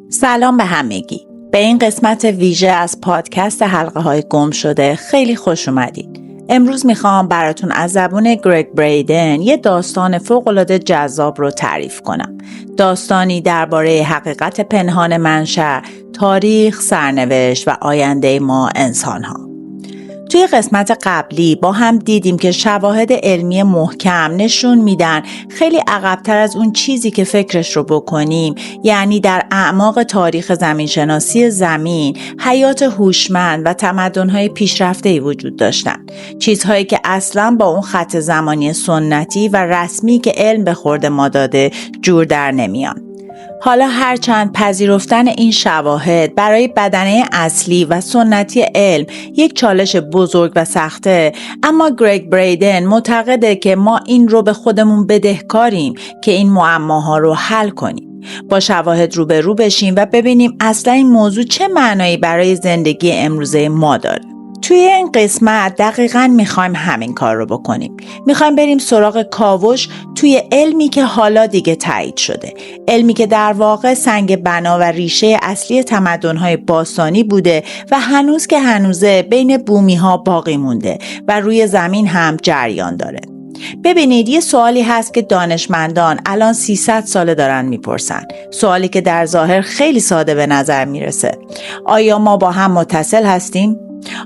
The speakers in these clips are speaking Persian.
سلام به همگی. به این قسمت ویژه از پادکست حلقه های گم شده خیلی خوش اومدید. امروز میخوام براتون از زبون گرگ بریدن یه داستان فوق‌العاده جذاب رو تعریف کنم. داستانی درباره حقیقت پنهان منشأ، تاریخ، سرنوشت و آینده ما انسان‌ها. توی قسمت قبلی با هم دیدیم که شواهد علمی محکم نشون میدن خیلی عقب‌تر از اون چیزی که فکرش رو بکنیم، یعنی در اعماق تاریخ زمینشناسی زمین، حیات هوشمند و تمدن‌های پیشرفته‌ای وجود داشتن. چیزهایی که اصلاً با اون خط زمانی سنتی و رسمی که علم به خورد ما داده جور در نمیان. حالا هرچند پذیرفتن این شواهد برای بدنه اصلی و سنتی علم یک چالش بزرگ و سخته، اما گرگ بریدن معتقده که ما این رو به خودمون بدهکاریم که این معماها رو حل کنیم. با شواهد روبرو بشیم و ببینیم اصلا این موضوع چه معنایی برای زندگی امروزه ما داره. توی این قسمت دقیقاً میخوایم همین کار رو بکنیم. میخوایم بریم سراغ کاوش توی علمی که حالا دیگه تایید شده. علمی که در واقع سنگ بنا و ریشه اصلی تمدن‌های باستانی بوده و هنوز که هنوزه بین بومی‌ها باقی مونده و روی زمین هم جریان داره. ببینید، یه سوالی هست که دانشمندان الان 300 ساله دارن میپرسن. سوالی که در ظاهر خیلی ساده به نظر میرسه. آیا ما با هم متصل هستیم؟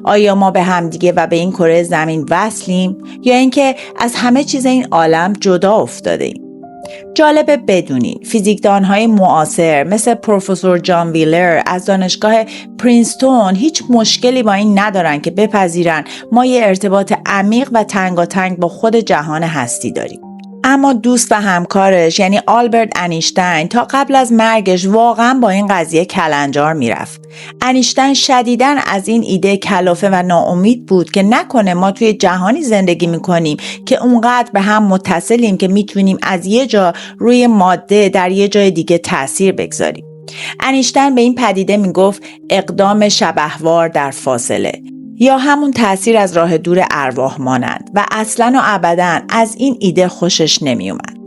آیا ما به هم دیگه و به این کره زمین وصلیم یا اینکه از همه چیز این عالم جدا افتاده ایم؟ جالبه بدونید فیزیکدان‌های معاصر مثل پروفسور جان ویلر از دانشگاه پرینستون هیچ مشکلی با این ندارن که بپذیرن ما یه ارتباط عمیق و تنگاتنگ با خود جهان هستی داریم. اما دوست و همکارش یعنی آلبرت انیشتین تا قبل از مرگش واقعا با این قضیه کلنجار میرفت. انیشتین شدیداً از این ایده کلافه و ناامید بود که نکنه ما توی جهانی زندگی میکنیم که اونقدر به هم متصلیم که میتونیم از یه جا روی ماده در یه جای دیگه تأثیر بگذاریم. انیشتین به این پدیده میگفت اقدام شبحوار در فاصله، یا همون تأثیر از راه دور ارواح مانند، و اصلاً و ابداً از این ایده خوشش نمی اومد.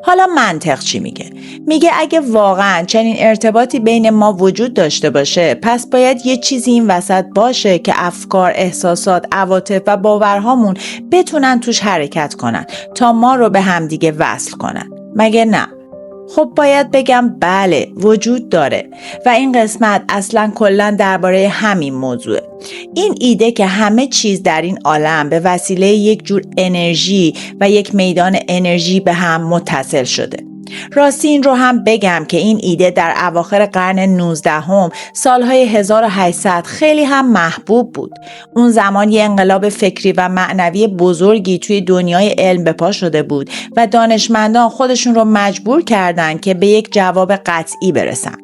حالا منطق چی میگه؟ میگه اگه واقعاً چنین ارتباطی بین ما وجود داشته باشه، پس باید یه چیزی این وسط باشه که افکار، احساسات، عواطف و باورهامون بتونن توش حرکت کنن تا ما رو به همدیگه وصل کنن. مگه نه؟ خب باید بگم بله، وجود داره و این قسمت اصلا کلا درباره همین موضوعه. این ایده که همه چیز در این عالم به وسیله یک جور انرژی و یک میدان انرژی به هم متصل شده. راستی این رو هم بگم که این ایده در اواخر قرن 19 سالهای 1800 خیلی هم محبوب بود. اون زمان یه انقلاب فکری و معنوی بزرگی توی دنیای علم به پا شده بود و دانشمندان خودشون رو مجبور کردن که به یک جواب قطعی برسن.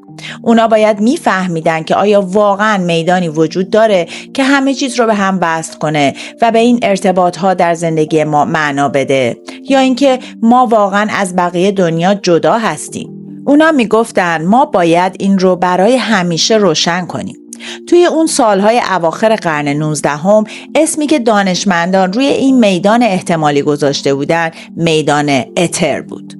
اونا باید میفهمیدن که آیا واقعا میدانی وجود داره که همه چیز رو به هم وصل کنه و به این ارتباطها در زندگی ما معنا بده، یا اینکه ما واقعا از بقیه دنیا جدا هستیم. اونا میگفتن ما باید این رو برای همیشه روشن کنیم. توی اون سالهای اواخر قرن 19 اسمی که دانشمندان روی این میدان احتمالی گذاشته بودن میدان اتر بود.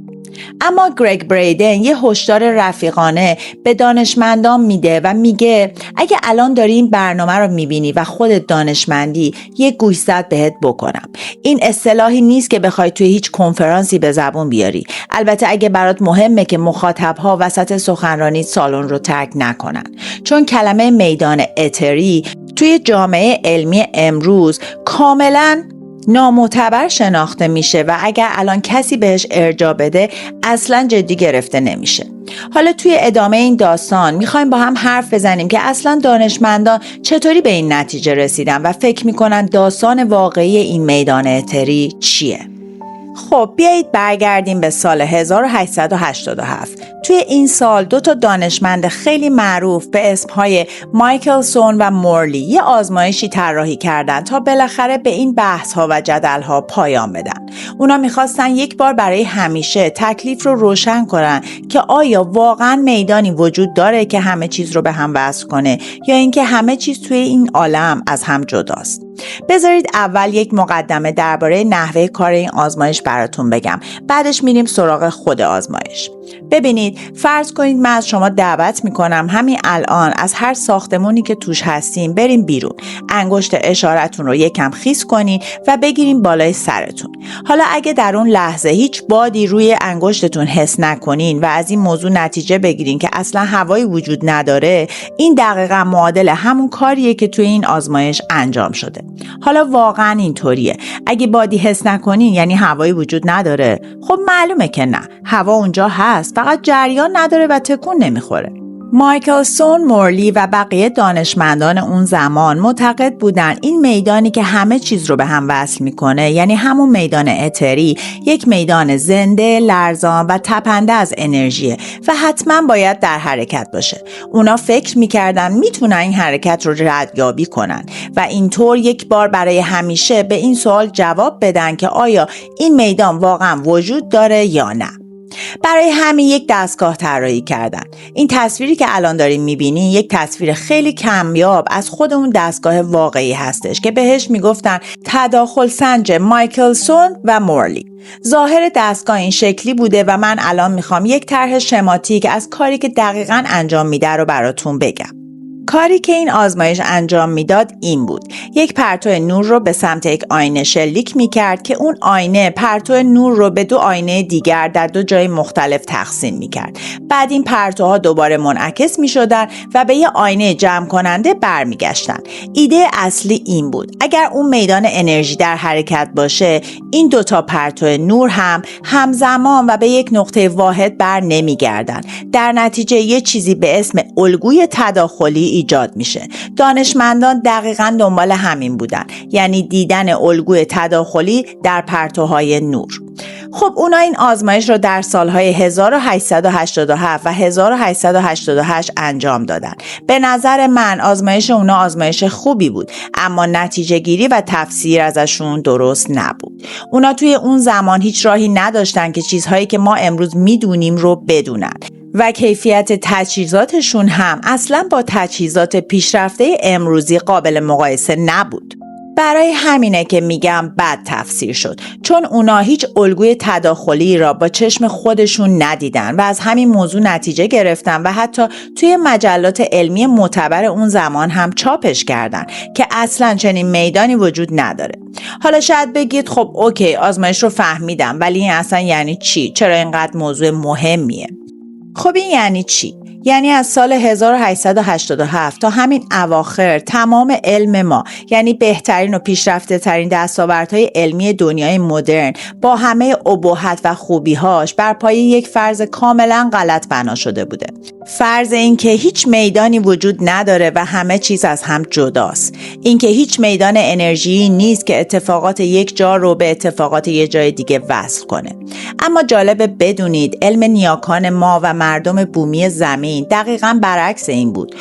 اما گرگ بریدن یه هشدار رفیقانه به دانشمندان میده و میگه اگه الان داری این برنامه رو میبینی و خودت دانشمندی، یه گوشزد بهت بکنم. این اصطلاحی نیست که بخوای توی هیچ کنفرانسی به زبون بیاری. البته اگه برات مهمه که مخاطبها وسط سخنرانی سالن رو ترک نکنن، چون کلمه میدان اتری توی جامعه علمی امروز کاملاً نامعتبر شناخته میشه و اگر الان کسی بهش ارجاع بده اصلا جدی گرفته نمیشه. حالا توی ادامه این داستان میخوایم با هم حرف بزنیم که اصلا دانشمندان چطوری به این نتیجه رسیدن و فکر میکنن داستان واقعی این میدان اتری چیه. خب بیایید برگردیم به سال 1887. توی این سال 2 دانشمند خیلی معروف به اسمهای مایکلسون و مورلی یه آزمایشی طراحی کردن تا بالاخره به این بحث‌ها و جدل‌ها پایان بدن. اونا می‌خواستن یک بار برای همیشه تکلیف رو روشن کنن که آیا واقعاً میدانی وجود داره که همه چیز رو به هم وصل کنه یا اینکه همه چیز توی این عالم از هم جداست. بذارید اول یک مقدمه درباره نحوه کار این آزمایش براتون بگم. بعدش میریم سراغ خود آزمایش. ببینید، فرض کنید من از شما دعوت میکنم همین الان از هر ساختمونی که توش هستیم بریم بیرون. انگشت اشارتون رو یکم خیس کنین و بگیریم بالای سرتون. حالا اگه در اون لحظه هیچ بادی روی انگشتتون حس نکنین و از این موضوع نتیجه بگیرین که اصلا هوایی وجود نداره، این دقیقاً معادل همون کاریه که توی این آزمایش انجام شده. حالا واقعاً اینطوریه. اگه بادی حس نکنین یعنی هوایی وجود نداره؟ خب معلومه که نه. هوا اونجا هست، فقط جریان نداره و تکون نمیخوره. مایکلسون، مورلی و بقیه دانشمندان اون زمان معتقد بودن این میدانی که همه چیز رو به هم وصل میکنه، یعنی همون میدان اتری، یک میدان زنده، لرزان و تپنده از انرژیه و حتما باید در حرکت باشه. اونا فکر میکردن میتونن این حرکت رو ردیابی کنن و اینطور یک بار برای همیشه به این سوال جواب بدن که آیا این میدان واقعا وجود داره یا نه. برای همین یک دستگاه طراحی کردن. این تصویری که الان داریم میبینین یک تصویر خیلی کمیاب از خود اون دستگاه واقعی هستش که بهش میگفتن تداخل سنج مایکلسون و مورلی. ظاهر دستگاه این شکلی بوده و من الان میخوام یک طرح شماتیک از کاری که دقیقاً انجام میده رو براتون بگم. کاری که این آزمایش انجام میداد این بود: یک پرتو نور رو به سمت یک آینه شلیک میکرد که اون آینه پرتو نور رو به دو آینه دیگر در دو جای مختلف تقسیم میکرد. بعد این پرتوها دوباره منعکس میشدن و به یه آینه جمع کننده برمیگشتن. ایده اصلی این بود: اگر اون میدان انرژی در حرکت باشه، این دوتا پرتو نور هم همزمان و به یک نقطه واحد بر نمیگردن. در نتیجه یه چیزی به اسم الگوی تداخلی ایجاد میشه. دانشمندان دقیقاً دنبال همین بودن، یعنی دیدن الگوی تداخلی در پرتوهای نور. خب اونا این آزمایش رو در سالهای 1887 و 1888 انجام دادن. به نظر من آزمایش اونا آزمایش خوبی بود، اما نتیجه گیری و تفسیر ازشون درست نبود. اونا توی اون زمان هیچ راهی نداشتن که چیزهایی که ما امروز میدونیم رو بدونن و کیفیت تجهیزاتشون هم اصلا با تجهیزات پیشرفته امروزی قابل مقایسه نبود. برای همینه که میگم بد تفسیر شد، چون اونا هیچ الگوی تداخلی را با چشم خودشون ندیدن و از همین موضوع نتیجه گرفتن و حتی توی مجلات علمی معتبر اون زمان هم چاپش کردن که اصلا چنین میدانی وجود نداره. حالا شاید بگید خب اوکی، آزمایش رو فهمیدم، ولی این اصلا یعنی چی؟ چرا اینقدر موضوع مهمیه؟ خب این یعنی چی؟ یعنی از سال 1887 تا همین اواخر تمام علم ما، یعنی بهترین و پیشرفته ترین دستاوردهای علمی دنیای مدرن با همه ابهت و خوبیهاش بر پایه یک فرض کاملا غلط بنا شده بوده. فرض این که هیچ میدانی وجود نداره و همه چیز از هم جداست. این که هیچ میدان انرژی نیست که اتفاقات یک جا رو به اتفاقات یک جای دیگه وصل کنه. اما جالبه بدونید علم نیاکان ما و مردم بومی زمین دقیقاً برعکس این بود.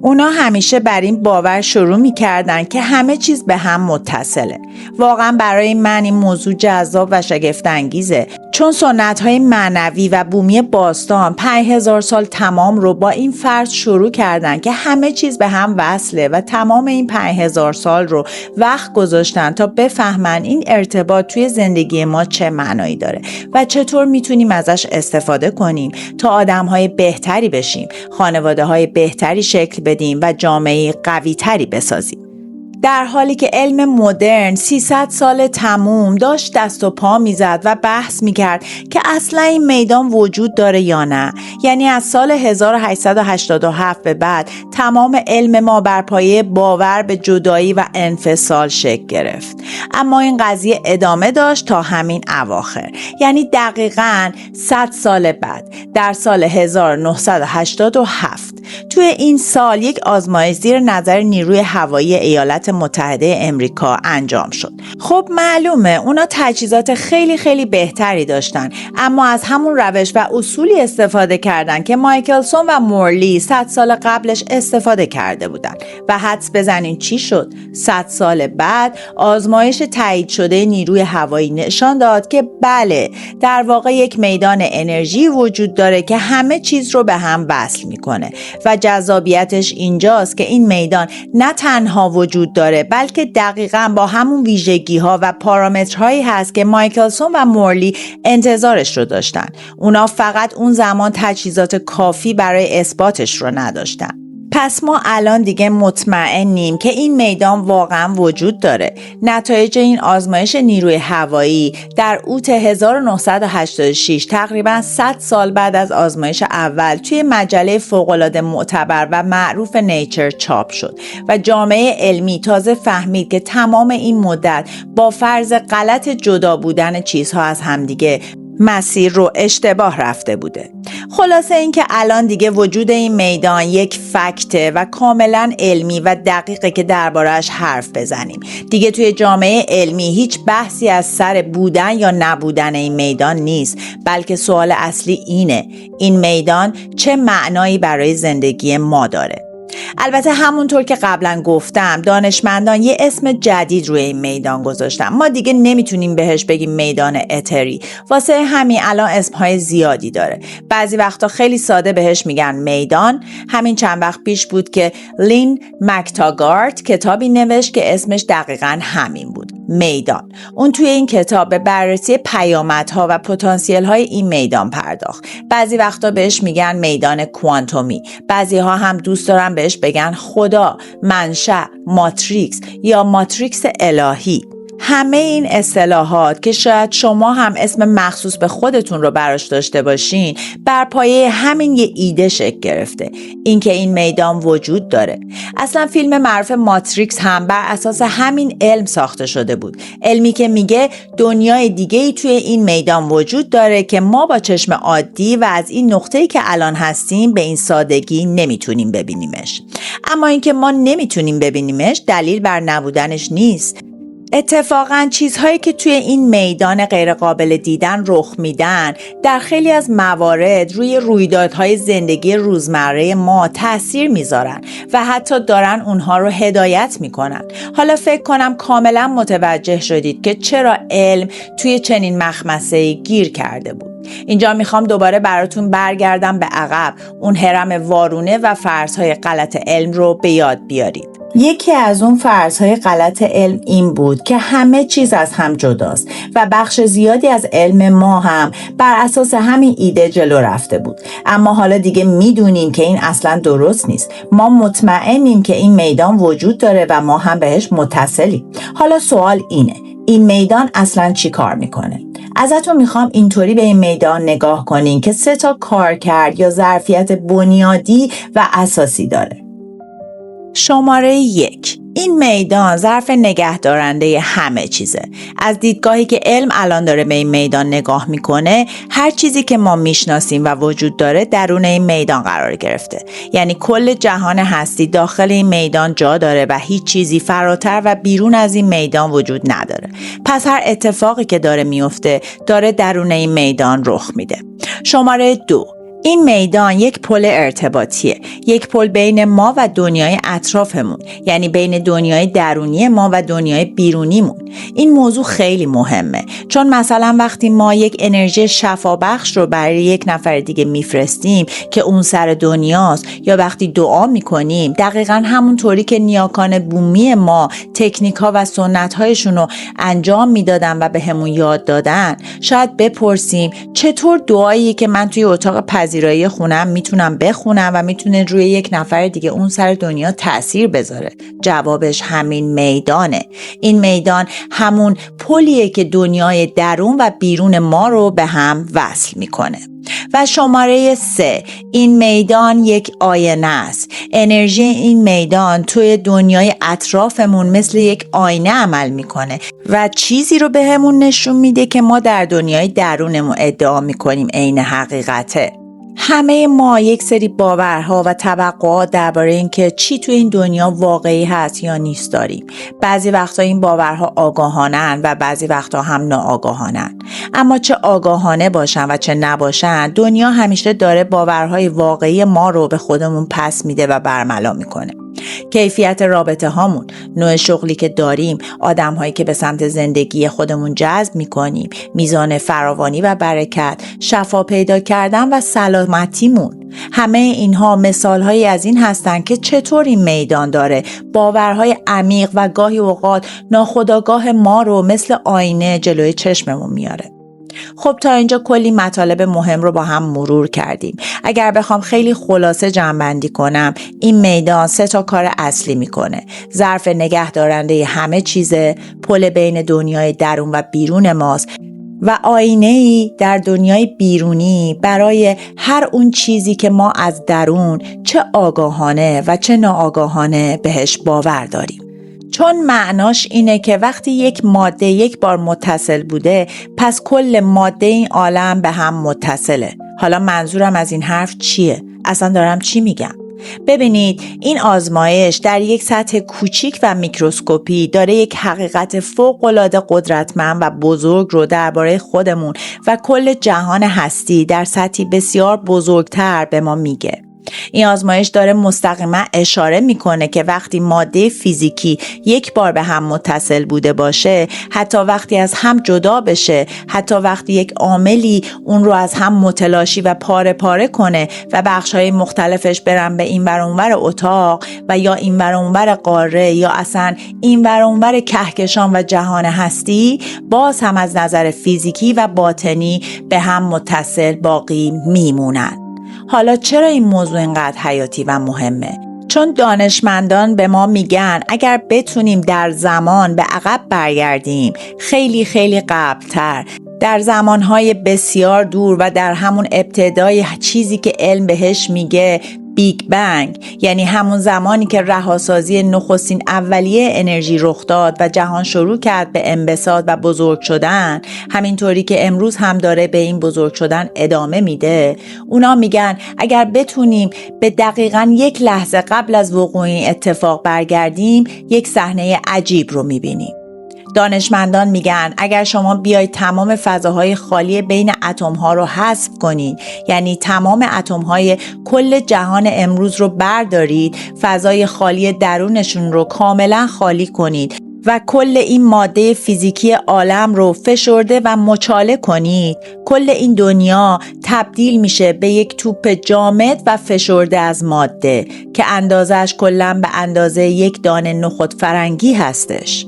اونا همیشه بر این باور شروع می‌کردن که همه چیز به هم متصله. واقعاً برای من این موضوع جذاب و شگفت‌انگیزه، چون سنت‌های معنوی و بومی باستان 5000 سال تمام رو با این فرض شروع کردن که همه چیز به هم وصله و تمام این 5000 سال رو وقت گذاشتن تا بفهمن این ارتباط توی زندگی ما چه معنایی داره و چطور میتونیم ازش استفاده کنیم تا آدم‌های بهتری بشیم، خانواده‌های بهتری شکل بدیم و جامعه قوی تری بسازیم. در حالی که علم مدرن 300 سال تموم داشت دست و پا میزد و بحث میکرد که اصلا این میدان وجود داره یا نه. یعنی از سال 1887 به بعد تمام علم ما بر پایه باور به جدایی و انفصال شکل گرفت. اما این قضیه ادامه داشت تا همین اواخر، یعنی دقیقاً 100 سال بعد، در سال 1987. توی این سال یک آزمایش زیر نظر نیروی هوایی ایالات متحده امریکا انجام شد. خب معلومه اونا تجهیزات خیلی بهتری داشتن، اما از همون روش و اصولی استفاده کردن که مایکلسون و مورلی 100 سال قبلش استفاده کرده بودن. و حدس بزنین چی شد؟ 100 سال بعد آزمایش تایید شده نیروی هوایی نشان داد که بله، در واقع یک میدان انرژی وجود داره که همه چیز رو به هم وصل میکنه و جذابیتش اینجاست که این میدان نه تنها وجود داره بلکه دقیقاً با همون ویژگی‌ها و پارامترهایی هست که مایکلسون و مورلی انتظارش رو داشتن. اونا فقط اون زمان تجهیزات کافی برای اثباتش رو نداشتن. پس ما الان دیگه مطمئنیم که این میدان واقعا وجود داره. نتایج این آزمایش نیروی هوایی در اوت 1986 تقریبا 100 سال بعد از آزمایش اول توی مجله فوق‌العاده معتبر و معروف نیچر چاپ شد و جامعه علمی تازه فهمید که تمام این مدت با فرض غلط جدا بودن چیزها از همدیگه مسیر رو اشتباه رفته بوده. خلاصه این که الان دیگه وجود این میدان یک فکته و کاملا علمی و دقیقه که درباره‌اش حرف بزنیم. دیگه توی جامعه علمی هیچ بحثی از سر بودن یا نبودن این میدان نیست، بلکه سوال اصلی اینه: این میدان چه معنایی برای زندگی ما داره؟ البته همونطور که قبلا گفتم دانشمندان یه اسم جدید روی این میدان گذاشتن. ما دیگه نمیتونیم بهش بگیم میدان اتری، واسه همین الان اسمهای زیادی داره. بعضی وقتا خیلی ساده بهش میگن میدان. همین چند وقت پیش بود که لین مکتاگارت کتابی نوشت که اسمش دقیقاً همین بود، میدان. اون توی این کتاب به بررسی پیامدها و پتانسیل‌های این میدان پرداخت. بعضی وقتا بهش میگن میدان کوانتومی، بعضی‌ها هم دوست دارن بهش بگن خدا، منشأ، ماتریکس یا ماتریکس الهی. همه این اصطلاحات که شاید شما هم اسم مخصوص به خودتون رو براش داشته باشین بر پایه همین یه ایده شکل گرفته، اینکه این میدان وجود داره. اصلا فیلم معروف ماتریکس هم بر اساس همین علم ساخته شده بود، علمی که میگه دنیای دیگه‌ای توی این میدان وجود داره که ما با چشم عادی و از این نقطه‌ای که الان هستیم به این سادگی نمیتونیم ببینیمش. اما اینکه ما نمیتونیم ببینیمش دلیل بر نبودنش نیست. اتفاقاً چیزهایی که توی این میدان غیرقابل دیدن رخ میدن در خیلی از موارد روی رویدادهای زندگی روزمره ما تأثیر میذارن و حتی دارن اونها رو هدایت میکنن. حالا فکر کنم کاملا متوجه شدید که چرا علم توی چنین مخمسه‌ای گیر کرده بود. اینجا میخوام دوباره براتون برگردم به عقب، اون هرم وارونه و فرض‌های غلط علم رو به یاد بیارید. یکی از اون فرض‌های غلط علم این بود که همه چیز از هم جداست و بخش زیادی از علم ما هم بر اساس همین ایده جلو رفته بود. اما حالا دیگه میدونیم که این اصلا درست نیست. ما مطمئنیم که این میدان وجود داره و ما هم بهش متصلیم. حالا سوال اینه: این میدان اصلا چی کار میکنه؟ ازتون میخوام اینطوری به این میدان نگاه کنین که 3 کارکرد یا ظرفیت بنیادی و اساسی داره. شماره 1: این میدان ظرف نگهدارنده همه چیزه. از دیدگاهی که علم الان داره به این میدان نگاه میکنه، هر چیزی که ما میشناسیم و وجود داره درون این میدان قرار گرفته. یعنی کل جهان هستی داخل این میدان جا داره و هیچ چیزی فراتر و بیرون از این میدان وجود نداره. پس هر اتفاقی که داره میفته داره درون این میدان رخ میده. شماره 2: این میدان یک پل ارتباطیه، یک پل بین ما و دنیای اطرافمون، یعنی بین دنیای درونی ما و دنیای بیرونیمون. این موضوع خیلی مهمه، چون مثلا وقتی ما یک انرژی شفابخش رو برای یک نفر دیگه میفرستیم که اون سر دنیاست، یا وقتی دعا میکنیم، دقیقاً همون طوری که نیاکان بومی ما تکنیک‌ها و سنت‌هایشون رو انجام میدادن و به همون یاد دادن، شاید بپرسیم چطور دعایی که من توی اتاق پذیرایی خونم میتونم بخونم و میتونه روی یک نفر دیگه اون سر دنیا تأثیر بذاره؟ جوابش همین میدانه. این میدان همون پلیه که دنیای درون و بیرون ما رو به هم وصل میکنه. و شماره 3: این میدان یک آینه است. انرژی این میدان توی دنیای اطرافمون مثل یک آینه عمل میکنه و چیزی رو بهمون نشون میده که ما در دنیای درونمون ادعا میکنیم عین حقیقته. همه ما یک سری باورها و توقعات درباره اینکه چی تو این دنیا واقعی هست یا نیست داریم. بعضی وقتا این باورها آگاهانن و بعضی وقتا هم ناآگاهانن. اما چه آگاهانه باشن و چه نباشن، دنیا همیشه داره باورهای واقعی ما رو به خودمون پس میده و برملا میکنه. کیفیت رابطه هامون، نوع شغلی که داریم، آدم هایی که به سمت زندگی خودمون جذب میکنیم، میزان فراوانی و برکت، شفا پیدا کردن و سلامتیمون. همه اینها مثال هایی از این هستن که چطور این میدان داره باورهای عمیق و گاهی اوقات ناخودآگاه ما رو مثل آینه جلوی چشممون میاره. خب تا اینجا کلی مطالب مهم رو با هم مرور کردیم. اگر بخوام خیلی خلاصه جمع‌بندی کنم، این میدان 3 کار اصلی میکنه. ظرف نگه دارنده همه چیزه، پل بین دنیای درون و بیرون ماست و آینه‌ای در دنیای بیرونی برای هر اون چیزی که ما از درون چه آگاهانه و چه ناآگاهانه بهش باور داریم. چون معناش اینه که وقتی یک ماده یک بار متصل بوده، پس کل ماده این عالم به هم متصله. حالا منظورم از این حرف چیه؟ اصلا دارم چی میگم؟ ببینید، این آزمایش در یک سطح کوچیک و میکروسکوپی داره یک حقیقت فوق‌العاده قدرتمند و بزرگ رو درباره خودمون و کل جهان هستی در سطحی بسیار بزرگتر به ما میگه. این آزمایش داره مستقیما اشاره میکنه که وقتی ماده فیزیکی یک بار به هم متصل بوده باشه، حتی وقتی از هم جدا بشه، حتی وقتی یک عاملی اون رو از هم متلاشی و پاره پاره کنه و بخش‌های مختلفش برن به این ور اونور اتاق و یا این ور اونور قاره یا اصلا این ور اونور کهکشان و جهان هستی، باز هم از نظر فیزیکی و باطنی به هم متصل باقی میمونن. حالا چرا این موضوع اینقدر حیاتی و مهمه؟ چون دانشمندان به ما میگن اگر بتونیم در زمان به عقب برگردیم، خیلی خیلی قبلتر، در زمانهای بسیار دور و در همون ابتدای چیزی که علم بهش میگه بیگ بنگ، یعنی همون زمانی که رهاسازی نخستین اولیه انرژی رخ داد و جهان شروع کرد به انبساط و بزرگ شدن، همینطوری که امروز هم داره به این بزرگ شدن ادامه میده. اونا میگن اگر بتونیم به دقیقاً 1 لحظه قبل از وقوع این اتفاق برگردیم، یک صحنه عجیب رو میبینیم. دانشمندان میگن اگر شما بیاید تمام فضاهای خالی بین اتم‌ها رو حذف کنید، یعنی تمام اتم‌های کل جهان امروز رو بردارید، فضای خالی درونشون رو کاملا خالی کنید و کل این ماده فیزیکی عالم رو فشرده و مچاله کنید، کل این دنیا تبدیل میشه به یک توپ جامد و فشرده از ماده که اندازش کلاً به اندازه یک دانه نخود فرنگی هستش.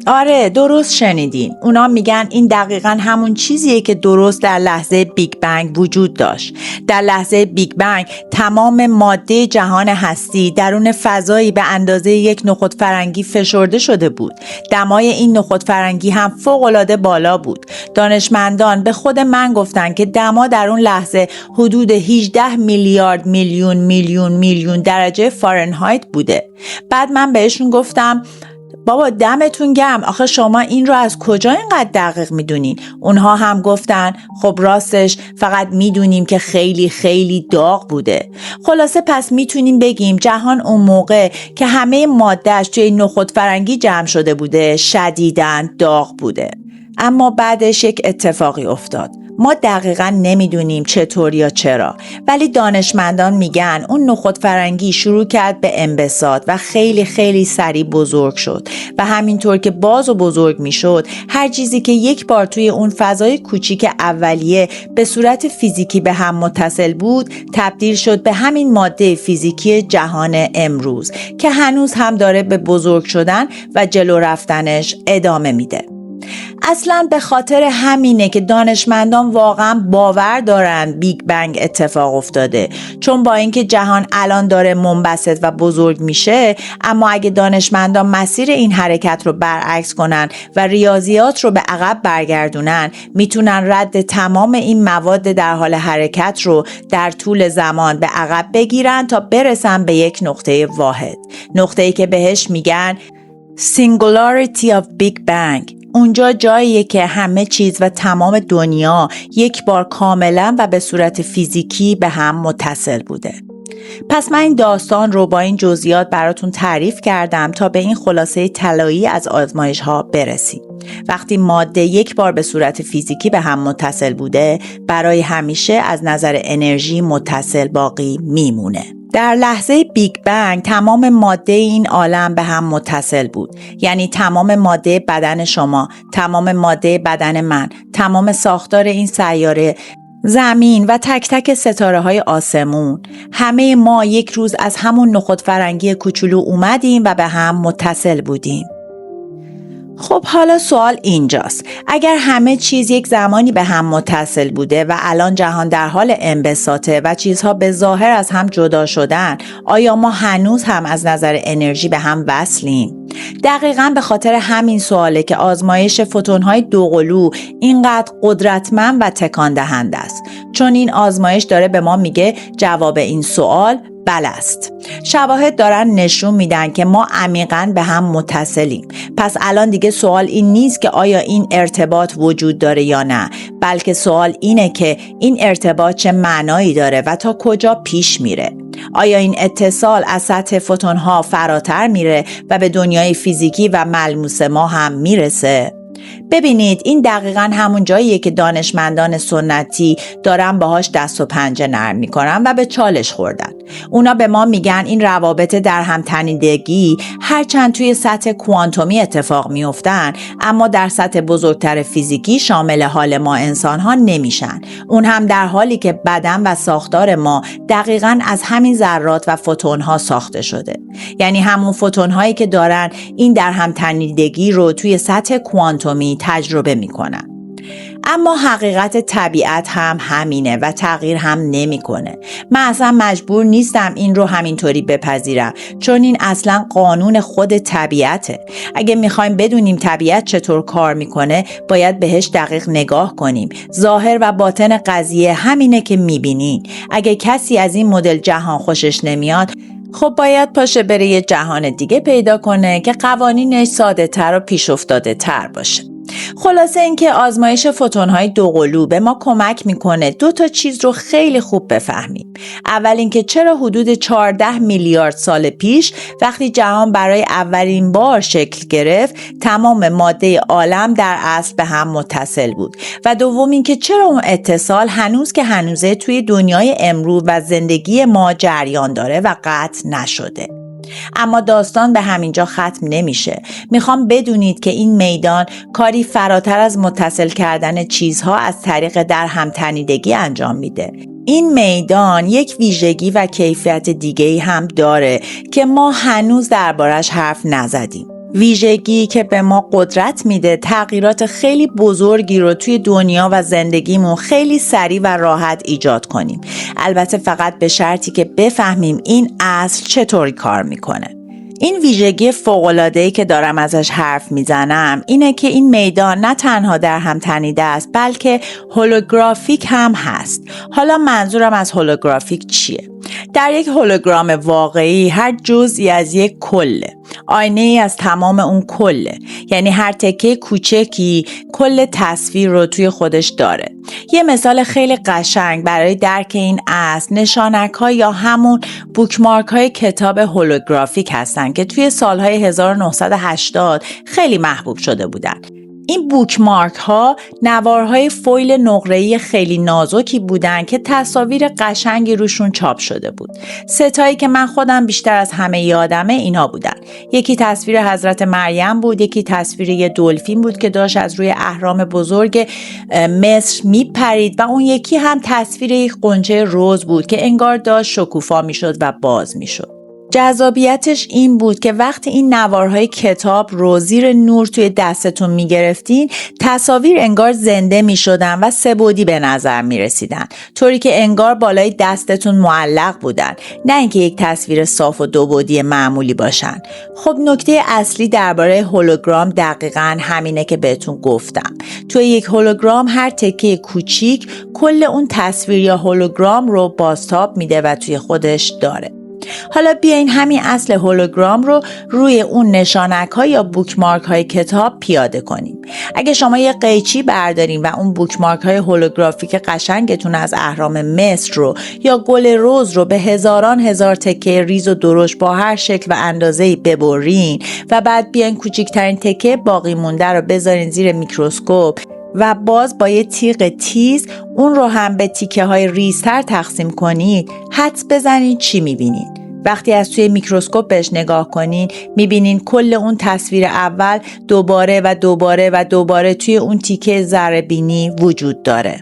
آره، درست شنیدین. اونا میگن این دقیقاً همون چیزیه که درست در لحظه بیگ بنگ وجود داشت. در لحظه بیگ بنگ تمام ماده جهان هستی درون فضایی به اندازه یک نخود فرنگی فشرده شده بود. دمای این نخود فرنگی هم فوق‌العاده بالا بود. دانشمندان به خود من گفتن که دما در اون لحظه حدود 18 میلیارد میلیون درجه فارنهایت بوده. بعد من بهشون گفتم بابا دمتون گرم، آخه شما این رو از کجا اینقدر دقیق میدونین؟ اونها هم گفتن خب راستش فقط میدونیم که خیلی خیلی داغ بوده. خلاصه پس میتونیم بگیم جهان اون موقع که همه مادهش توی نخود فرنگی جمع شده بوده شدیداً داغ بوده. اما بعدش یک اتفاقی افتاد. ما دقیقاً نمیدونیم چطور یا چرا، ولی دانشمندان میگن اون نخود فرنگی شروع کرد به انبساط و خیلی خیلی سریع بزرگ شد و همینطور که باز و بزرگ میشد، هر چیزی که یک بار توی اون فضای کوچیک اولیه به صورت فیزیکی به هم متصل بود، تبدیل شد به همین ماده فیزیکی جهان امروز که هنوز هم داره به بزرگ شدن و جلو رفتنش ادامه میده. اصلاً به خاطر همینه که دانشمندان واقعاً باور دارن بیگ بنگ اتفاق افتاده، چون با اینکه جهان الان داره منبسط و بزرگ میشه، اما اگه دانشمندان مسیر این حرکت رو برعکس کنن و ریاضیات رو به عقب برگردونن، میتونن رد تمام این مواد در حال حرکت رو در طول زمان به عقب بگیرن تا برسن به یک نقطه واحد، نقطه‌ای که بهش میگن Singularity of Big Bang. اونجا جاییه که همه چیز و تمام دنیا یک بار کاملا و به صورت فیزیکی به هم متصل بوده. پس من این داستان رو با این جزئیات براتون تعریف کردم تا به این خلاصه طلایی از آزمایش ها برسیم. وقتی ماده یک بار به صورت فیزیکی به هم متصل بوده، برای همیشه از نظر انرژی متصل باقی میمونه. در لحظه بیگ بنگ تمام ماده این عالم به هم متصل بود. یعنی تمام ماده بدن شما، تمام ماده بدن من، تمام ساختار این سیاره، زمین و تک تک ستاره های آسمون، همه ما یک روز از همون نخود فرنگی کوچولو اومدیم و به هم متصل بودیم. خب حالا سوال اینجاست، اگر همه چیز یک زمانی به هم متصل بوده و الان جهان در حال انبساطه و چیزها به ظاهر از هم جدا شدن، آیا ما هنوز هم از نظر انرژی به هم وصلیم؟ دقیقاً به خاطر همین سواله که آزمایش فوتون‌های دوقلو اینقدر قدرتمند و تکان دهنده است، چون این آزمایش داره به ما میگه جواب این سوال بله است. شواهد دارن نشون میدن که ما عمیقاً به هم متصلیم. پس الان دیگه سوال این نیست که آیا این ارتباط وجود داره یا نه، بلکه سوال اینه که این ارتباط چه معنایی داره و تا کجا پیش میره. آیا این اتصال از سطح فوتون‌ها فراتر میره و به دنیای فیزیکی و ملموس ما هم میرسه؟ ببینید، این دقیقاً همون جاییه که دانشمندان سنتی دارن باهاش دست و پنجه نرم میکنن و به چالش خوردن. اونا به ما میگن این روابط در هم تنیدگی هرچند توی سطح کوانتومی اتفاق میافتن، اما در سطح بزرگتر فیزیکی شامل حال ما انسان‌ها نمیشن. اون هم در حالی که بدن و ساختار ما دقیقاً از همین ذرات و فوتون‌ها ساخته شده. یعنی همون فوتون‌هایی که دارن این در هم تنیدگی رو توی سطح کوانتومی تجربه میکنن. اما حقیقت طبیعت هم همینه و تغییر هم نمیکنه. من اصلا مجبور نیستم این رو همینطوری بپذیرم، چون این اصلا قانون خود طبیعته. اگه میخوایم بدونیم طبیعت چطور کار میکنه، باید بهش دقیق نگاه کنیم. ظاهر و باطن قضیه همینه که میبینین. اگه کسی از این مدل جهان خوشش نمیاد، خب باید پاشه بره یه جهان دیگه پیدا کنه که قوانینش ساده تر و پیش افتاده تر باشه. خلاصه اینکه آزمایش فوتون‌های دوقلو به ما کمک میکنه دو تا چیز رو خیلی خوب بفهمیم. اول اینکه چرا حدود 14 میلیارد سال پیش وقتی جهان برای اولین بار شکل گرفت، تمام ماده عالم در اصل به هم متصل بود. و دوم اینکه چرا اون اتصال هنوز که هنوزه توی دنیای امروز و زندگی ما جریان داره و قطع نشده. اما داستان به همینجا ختم نمیشه. میخوام بدونید که این میدان کاری فراتر از متصل کردن چیزها از طریق در هم تنیدگی انجام میده. این میدان یک ویژگی و کیفیت دیگه‌ای هم داره که ما هنوز دربارش حرف نزدیم. ویژگی که به ما قدرت میده تغییرات خیلی بزرگی رو توی دنیا و زندگیمون خیلی سریع و راحت ایجاد کنیم. البته فقط به شرطی که بفهمیم این اصل چطوری کار میکنه. این ویژگی فوق‌العاده‌ای که دارم ازش حرف میزنم اینه که این میدان نه تنها در هم تنیده است، بلکه هولوگرافیک هم هست. حالا منظورم از هولوگرافیک چیه؟ در یک هولوگرام واقعی هر جزئی از یک کله، آینه ای از تمام اون کله. یعنی هر تکه کوچکی کل تصویر رو توی خودش داره. یه مثال خیلی قشنگ برای درک این اصل نشانک ها یا همون بوکمارک های کتاب هولوگرافیک هستن که توی سالهای 1980 خیلی محبوب شده بودن. این بوکمارک ها نوارهای فویل نقره‌ای خیلی نازکی بودن که تصاویر قشنگی روشون چاپ شده بود. ستایی که من خودم بیشتر از همه یادمه اینا بودن. یکی تصویر حضرت مریم بود، یکی تصویر یه دلفین بود که داشت از روی اهرام بزرگ مصر میپرید و اون یکی هم تصویر یک غنچه رز بود که انگار داشت شکوفا میشد و باز میشد. جذابیتش این بود که وقتی این نوارهای کتاب رو زیر نور توی دستتون میگرفتین، تصاویر انگار زنده میشدن و سه‌بعدی به نظر میرسیدن، طوری که انگار بالای دستتون معلق بودن، نه اینکه یک تصویر صاف و دوبعدی معمولی باشن. خب نکته اصلی درباره هولوگرام دقیقاً همینه که بهتون گفتم. توی یک هولوگرام هر تکه کوچیک کل اون تصویر یا هولوگرام رو بازتاب میده و توی خودش داره. حالا بیاین همین اصل هولوگرام رو روی اون نشانک ها یا بوکمارک های کتاب پیاده کنیم. اگه شما یه قیچی بردارین و اون بوکمارک های هولوگرافیک قشنگتون از اهرام مصر رو یا گل رز رو به هزاران هزار تکه ریز و درشت با هر شکل و اندازه‌ای ببرین و بعد بیاین کوچکترین تکه باقی مونده رو بذارین زیر میکروسکوپ، و باز با یه تیغ تیز اون رو هم به تیکه های ریزتر تقسیم کنید، حدس بزنید چی میبینید؟ وقتی از توی میکروسکوپ بهش نگاه کنین میبینین کل اون تصویر اول دوباره و دوباره و دوباره توی اون تیکه ذره‌بینی وجود داره.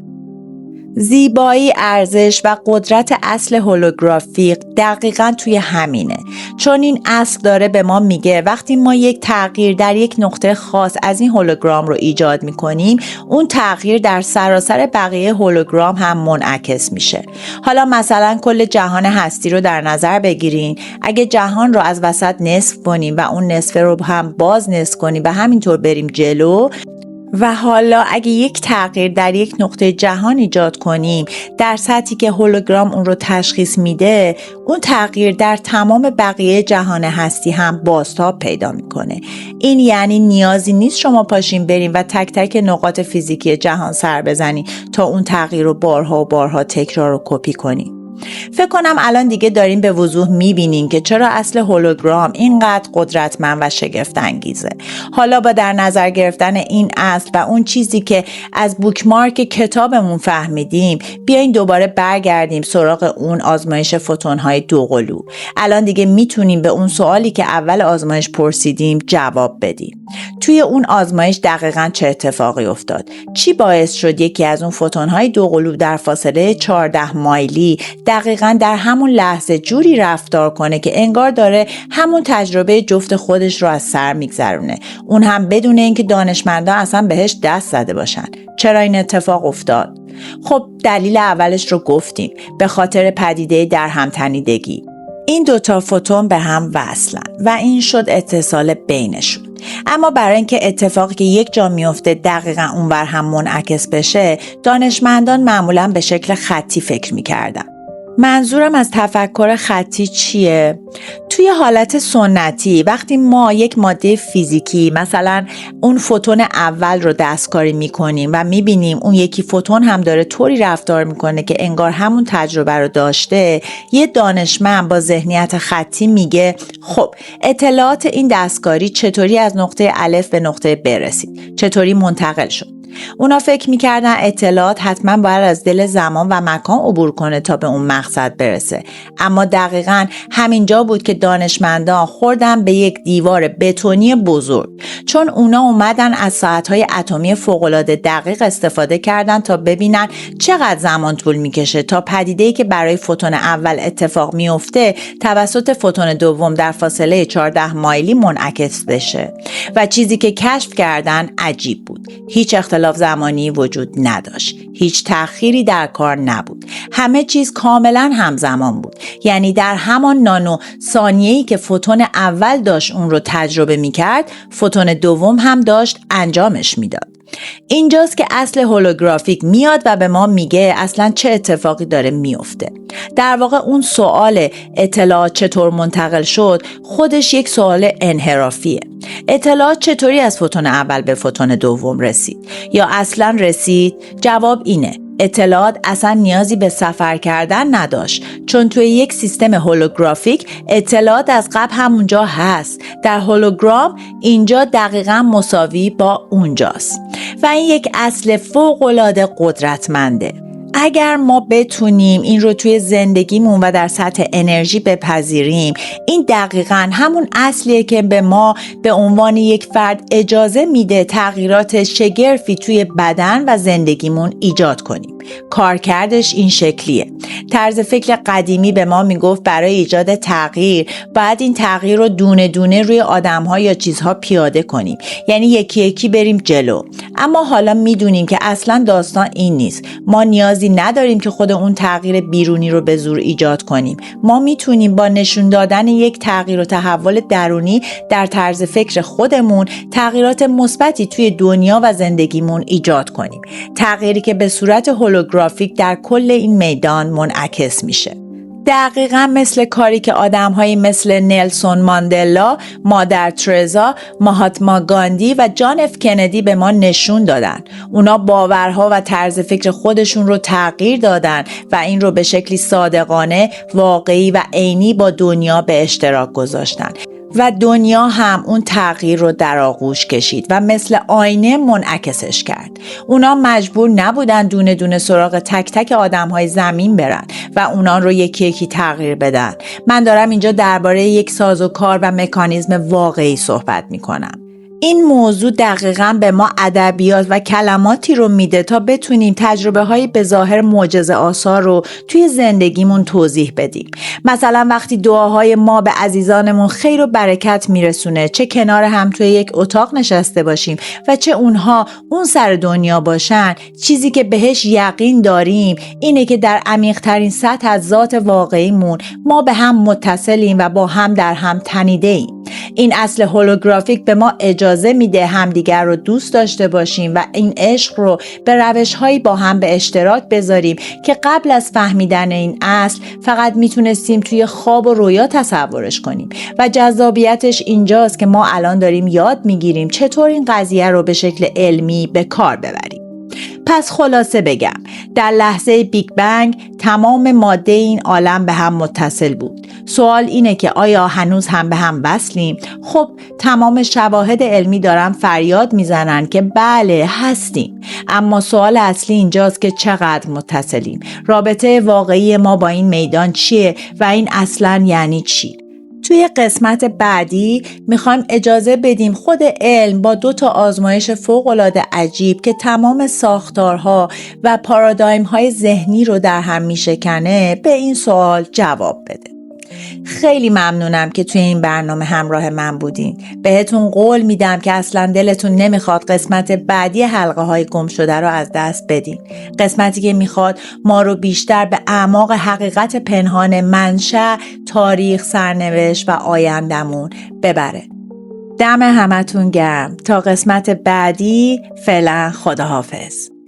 زیبایی، ارزش و قدرت اصل هولوگرافیک دقیقاً توی همینه، چون این اصل داره به ما میگه وقتی ما یک تغییر در یک نقطه خاص از این هولوگرام رو ایجاد میکنیم، اون تغییر در سراسر بقیه هولوگرام هم منعکس میشه. حالا مثلا کل جهان هستی رو در نظر بگیرین. اگه جهان رو از وسط نصف کنیم و اون نصف رو هم باز نصف کنیم و همینطور بریم جلو، و حالا اگه یک تغییر در یک نقطه جهان ایجاد کنیم در سطحی که هولوگرام اون رو تشخیص میده، اون تغییر در تمام بقیه جهان هستی هم بازتاب پیدا میکنه. این یعنی نیازی نیست شما پاشین بریم و تک تک نقاط فیزیکی جهان سر بزنین تا اون تغییر رو بارها و بارها تکرار و کپی کنین. فکر کنم الان دیگه داریم به وضوح میبینین که چرا اصل هولوگرام اینقدر قدرتمند و شگفت انگیزه. حالا با در نظر گرفتن این اصل و اون چیزی که از بوکمارک کتابمون فهمیدیم، بیاین دوباره برگردیم سراغ اون آزمایش فوتون‌های دوقلو. الان دیگه میتونیم به اون سوالی که اول آزمایش پرسیدیم جواب بدیم. توی اون آزمایش دقیقاً چه اتفاقی افتاد؟ چی باعث شد یکی از اون فوتون‌های دوقلو در فاصله 14 مایلی دقیقاً در همون لحظه جوری رفتار کنه که انگار داره همون تجربه جفت خودش رو از سر میگذرونه، اون هم بدون اینکه دانشمندان اصلا بهش دست زده باشن؟ چرا این اتفاق افتاد؟ خب دلیل اولش رو گفتیم، به خاطر پدیده در هم تنیدگی. این دوتا فوتون به هم وصلن و این شد اتصال بینشون. اما برای اینکه اتفاقی که یک جا میفته دقیقاً اونور هم منعکس بشه، دانشمندان معمولاً به شکل خطی فکر میکردن. منظورم از تفکر خطی چیه؟ توی حالت سنتی وقتی ما یک ماده فیزیکی مثلا اون فوتون اول رو دستکاری میکنیم و میبینیم اون یکی فوتون هم داره طوری رفتار میکنه که انگار همون تجربه رو داشته، یه دانشمند با ذهنیت خطی میگه خب اطلاعات این دستکاری چطوری از نقطه الف به نقطه ب رسید؟ چطوری منتقل شد؟ اونا فکر میکردن اطلاعات حتما باید از دل زمان و مکان عبور کنه تا به اون مقصد برسه، اما دقیقاً همینجا بود که دانشمندان خوردن به یک دیوار بتونی بزرگ، چون اونا اومدن از ساعتهای اتمی فوق‌العاده دقیق استفاده کردن تا ببینن چقدر زمان طول میکشه تا پدیده‌ای که برای فوتون اول اتفاق میفته توسط فوتون دوم در فاصله 14 مایلی منعکس بشه. و چیزی که کشف کردن عجیب بود. هیچ اختلاف زمانی وجود نداشت. هیچ تأخیری در کار نبود. همه چیز کاملا همزمان بود. یعنی در همان نانو ثانیه‌ای که فوتون اول داشت اون رو تجربه می‌کرد، فوتون دوم هم داشت انجامش میداد. اینجاست که اصل هولوگرافیک میاد و به ما میگه اصلا چه اتفاقی داره میفته. در واقع اون سوال اطلاعات چطور منتقل شد خودش یک سوال انحرافیه. اطلاعات چطوری از فوتون اول به فوتون دوم رسید یا اصلا رسید؟ جواب اینه: اطلاعات اصلا نیازی به سفر کردن نداشت، چون توی یک سیستم هولوگرافیک اطلاعات از قبل همونجا هست. در هولوگرام اینجا دقیقاً مساوی با اونجاست و این یک اصل فوق‌العاده قدرتمنده. اگر ما بتونیم این رو توی زندگیمون و در سطح انرژی بپذیریم، این دقیقاً همون اصلیه که به ما به عنوان یک فرد اجازه میده تغییرات شگرفی توی بدن و زندگیمون ایجاد کنیم. کارکردش این شکلیه. طرز فکر قدیمی به ما میگفت برای ایجاد تغییر باید این تغییر رو دونه دونه روی آدم‌ها یا چیزها پیاده کنیم، یعنی یکی یکی بریم جلو. اما حالا میدونیم که اصلا داستان این نیست. ما نیازی نداریم که خود اون تغییر بیرونی رو به زور ایجاد کنیم. ما میتونیم با نشون دادن یک تغییر و تحول درونی در طرز فکر خودمون تغییرات مثبتی توی دنیا و زندگیمون ایجاد کنیم. تغییری که به صورت هولوگرافیک در کل این میدان منعکس میشه. دقیقاً مثل کاری که آدم‌هایی مثل نلسون ماندلا، مادر ترزا، ماهاتما گاندی و جان اف کندی به ما نشون دادن. اونا باورها و طرز فکر خودشون رو تغییر دادن و این رو به شکلی صادقانه، واقعی و عینی با دنیا به اشتراک گذاشتن. و دنیا هم اون تغییر رو در آغوش کشید و مثل آینه منعکسش کرد. اونا مجبور نبودن دونه دونه سراغ تک تک آدم‌های زمین برن و اونا رو یکی یکی تغییر بدن. من دارم اینجا درباره یک سازوکار و مکانیزم واقعی صحبت می‌کنم. این موضوع دقیقاً به ما ادبیات و کلماتی رو میده تا بتونیم تجربه‌های به ظاهر معجزه‌آسا رو توی زندگیمون توضیح بدیم. مثلا وقتی دعاهای ما به عزیزانمون خیر و برکت میرسونه، چه کنار هم توی یک اتاق نشسته باشیم و چه اونها اون سر دنیا باشن، چیزی که بهش یقین داریم اینه که در عمیق‌ترین سطح از ذات واقعیمون ما به هم متصلیم و با هم در هم تنیده ایم. این اصل هولوگرافیک به ما اجازه میده همدیگر رو دوست داشته باشیم و این عشق رو به روش‌هایی با هم به اشتراک بذاریم که قبل از فهمیدن این اصل فقط میتونستیم توی خواب و رویا تصورش کنیم و جذابیتش اینجاست که ما الان داریم یاد میگیریم چطور این قضیه رو به شکل علمی به کار ببریم. پس خلاصه بگم، در لحظه بیگ بنگ تمام ماده این عالم به هم متصل بود. سوال اینه که آیا هنوز هم به هم وصلیم؟ خب تمام شواهد علمی دارن فریاد میزنن که بله هستیم، اما سوال اصلی اینجاست که چقدر متصلیم؟ رابطه واقعی ما با این میدان چیه و این اصلاً یعنی چی؟ توی قسمت بعدی میخوایم اجازه بدیم خود علم با 2 آزمایش فوق‌العاده عجیب که تمام ساختارها و پارادایم‌های ذهنی رو در هم میشکنه به این سوال جواب بده. خیلی ممنونم که توی این برنامه همراه من بودین. بهتون قول میدم که اصلا دلتون نمیخواد قسمت بعدی حلقه های گم شده رو از دست بدین. قسمتی که میخواد ما رو بیشتر به اعماق حقیقت پنهان منشأ، تاریخ، سرنوشت و آیندمون ببره. دم همتون گرم. تا قسمت بعدی، فعلا خداحافظ.